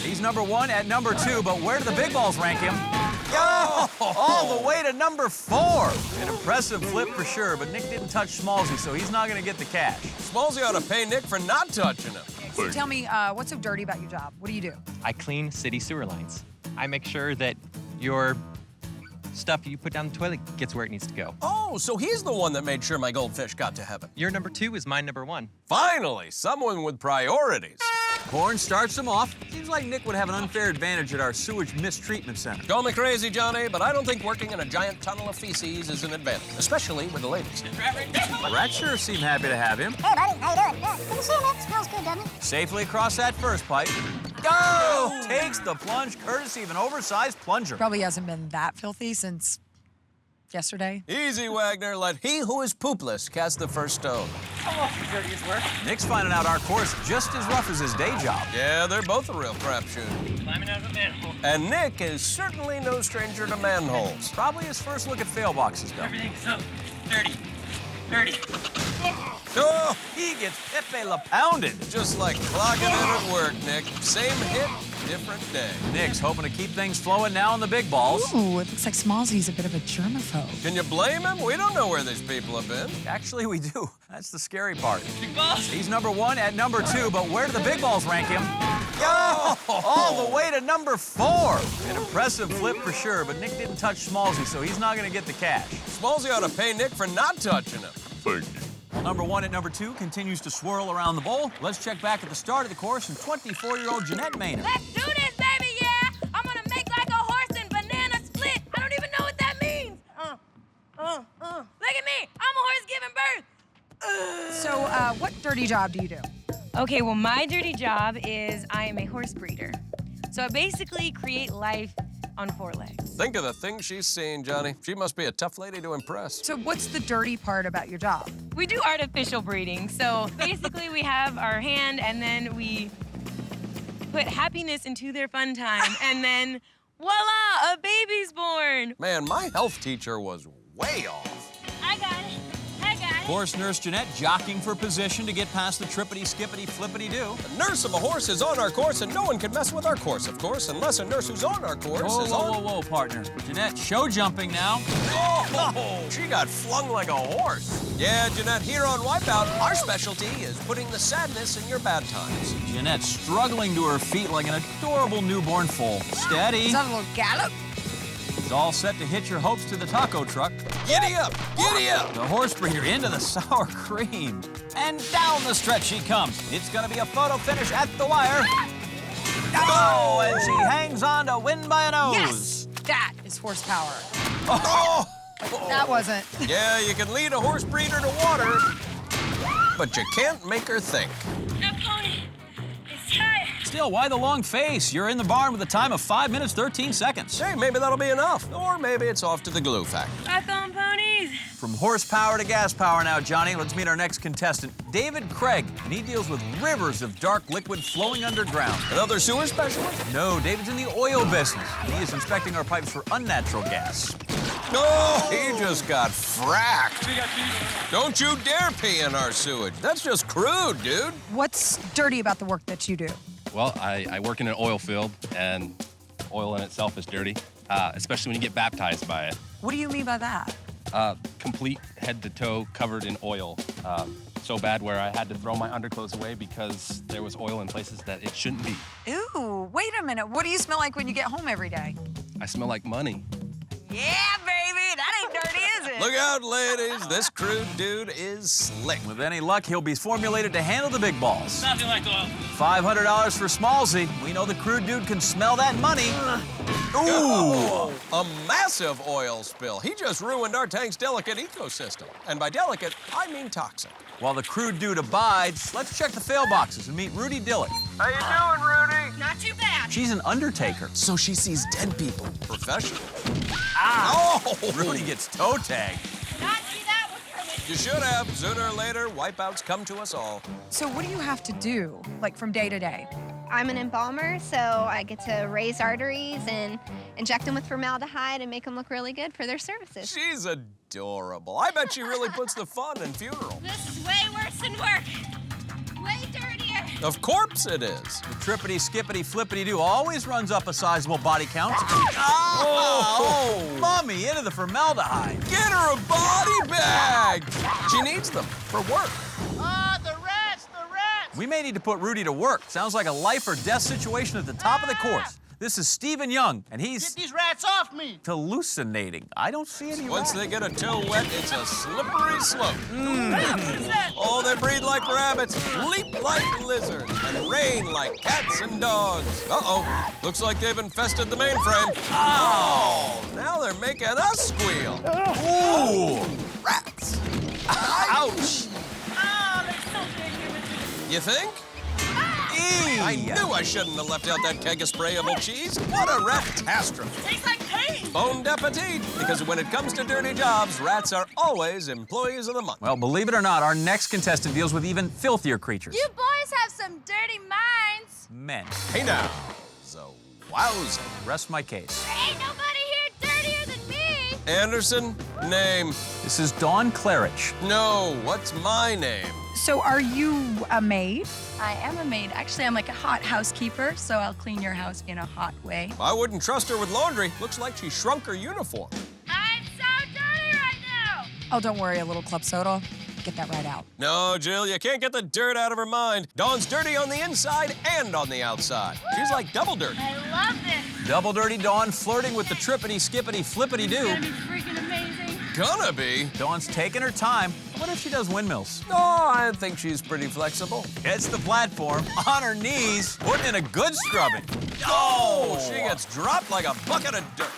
He's #1 at #2, but where do the big balls rank him? Oh, all the way to #4. An impressive flip for sure, but Nick didn't touch Smallsy, so he's not gonna get the cash. Smallsy ought to pay Nick for not touching him. So tell me, what's so dirty about your job? What do you do? I clean city sewer lines. I make sure that your stuff you put down the toilet gets where it needs to go. Oh, so he's the one that made sure my goldfish got to heaven. Your #2 is my #1. Finally, someone with priorities. Horn starts him off. Seems like Nick would have an unfair advantage at our sewage mistreatment center. Call me crazy, Johnny, but I don't think working in a giant tunnel of feces is an advantage, especially with the ladies. Rats sure seem happy to have him. Hey, buddy, how you doing? Good to see you, man. Smells good, doesn't it? Safely across that first pipe. Go! Takes the plunge, courtesy of an oversized plunger. Probably hasn't been that filthy since yesterday. Easy, Wagner. Let he who is poopless cast the first stone. Nick's finding out our course just as rough as his day job. Yeah, they're both a real crapshoot. Climbing out of a manhole. And Nick is certainly no stranger to manholes. Probably his first look at fail boxes, though. Everything's so dirty. Dirty. Oh, He gets Pepe La Pounded. just like clocking in at work, Nick. Same hit, different day. Nick's hoping to keep things flowing now on the big balls. Ooh, it looks like Smallsy's a bit of a germaphobe. Can you blame him? We don't know where these people have been. Actually, we do. That's the scary part. Big balls. He's #1 at #2, but where do the big balls rank him? Oh, all the way to #4. An impressive flip for sure, but Nick didn't touch Smallsy, so he's not gonna get the cash. Smallsy ought to pay Nick for not touching him. Well, #1 at #2 continues to swirl around the bowl. Let's check back at the start of the course and 24-year-old Jeanette Maynard. Let's do this, baby, yeah! I'm gonna make like a horse and banana split. I don't even know what that means. Look at me, I'm a horse giving birth. So, what dirty job do you do? Okay, well, my dirty job is I am a horse breeder. So I basically create life on 4 legs. Think of the things she's seen, Johnny. She must be a tough lady to impress. So, what's the dirty part about your job? We do artificial breeding. So basically, we have our hand and then we put happiness into their fun time. And then voila, a baby's born. Man, my health teacher was way off. I got it. Horse nurse Jeanette jockeying for position to get past the trippity-skippity-flippity-do. The nurse of a horse is on our course, and no one can mess with our course, of course, unless a nurse who's on our course Whoa, is whoa, on... whoa, whoa, partner. Jeanette, show jumping now. Oh, she got flung like a horse. Yeah, Jeanette, here on Wipeout, our specialty is putting the sadness in your bad times. Jeanette struggling to her feet like an adorable newborn foal. Steady. Is that a little gallop? It's all set to hitch your hopes to the taco truck. Giddy up! Giddy up! The horse breeder into the sour cream. And down the stretch she comes. It's gonna be a photo finish at the wire. Oh, and she hangs on to win by a nose. Yes! That is horsepower. Oh! That wasn't. Yeah, you can lead a horse breeder to water, but you can't make her think. That pony is tired. Still, why the long face? You're in the barn with a time of 5 minutes, 13 seconds. Hey, maybe that'll be enough. Or maybe it's off to the glue factory. Back on ponies. From horsepower to gas power now, Johnny. Let's meet our next contestant, David Craig. And he deals with rivers of dark liquid flowing underground. Another sewer specialist? No, David's in the oil business. He is inspecting our pipes for unnatural gas. No, he just got fracked. Don't you dare pee in our sewage. That's just crude, dude. What's dirty about the work that you do? Well, I work in an oil field, and oil in itself is dirty, especially when you get baptized by it. What do you mean by that? Complete head to toe covered in oil. So bad where I had to throw my underclothes away because there was oil in places that it shouldn't be. Ooh, wait a minute. What do you smell like when you get home every day? I smell like money. Yeah, baby. That ain't dirty, is it? Look out, ladies. This crude dude is slick. With any luck, he'll be formulated to handle the big balls. Nothing like oil. $500 for Smallsy. We know the crude dude can smell that money. Ooh! A massive oil spill. He just ruined our tank's delicate ecosystem. And by delicate, I mean toxic. While the crude dude abides, let's check the fail boxes and meet Rudy Dillick. How you doing, Rudy? Not too bad. She's an undertaker. So she sees dead people. Professional. Ah! Oh! Rudy gets toe tagged. Not see that one coming. You should have. Sooner or later, wipeouts come to us all. So what do you have to do, like from day to day? I'm an embalmer, so I get to raise arteries and inject them with formaldehyde and make them look really good for their services. She's adorable. I bet she really puts the fun in funeral. This is way worse than work. Way dirtier. Of course it is. The trippity, skippity, flippity doo always runs up a sizable body count. Oh! Mommy, into the formaldehyde. Get her a body bag. She needs them for work. The rats, the rats! We may need to put Rudy to work. Sounds like a life or death situation at the top of the course. This is Stephen Young, and he's Get these rats off me! hallucinating. I don't see any Once rats. they get a toe wet, it's a slippery slope. Oh, they breathe like rabbits, leap like lizards, and reign like cats and dogs. Uh-oh, looks like they've infested the mainframe. Oh, now they're making us squeal. Ooh! Rats. Ouch! Oh, they're so big here with me. You think? Eee! I knew I shouldn't have left out that keg of sprayable cheese. What a rat-tastrophe. Tastes like pain. Bon appetit, because when it comes to dirty jobs, rats are always employees of the month. Well, believe it or not, our next contestant deals with even filthier creatures. You boys have some dirty minds. Men. Hey now, so wowza. Rest my case. There ain't nobody here dirtier than me. Anderson, name. This is Dawn Claridge. No, what's my name? So are you a maid? I am a maid. Actually, I'm like a hot housekeeper, so I'll clean your house in a hot way. I wouldn't trust her with laundry. Looks like she shrunk her uniform. I'm so dirty right now. Oh, don't worry, a little club soda. Get that right out. No, Jill, you can't get the dirt out of her mind. Dawn's dirty on the inside and on the outside. She's like double dirty. I love this. Double Dirty Dawn flirting with the trippity, skippity, flippity It's doo. gonna be freaking amazing. Gonna be. Dawn's taking her time. What if she does windmills? Oh, I think she's pretty flexible. Hits the platform, on her knees, putting in a good scrubbing. Oh, she gets dropped like a bucket of dirt.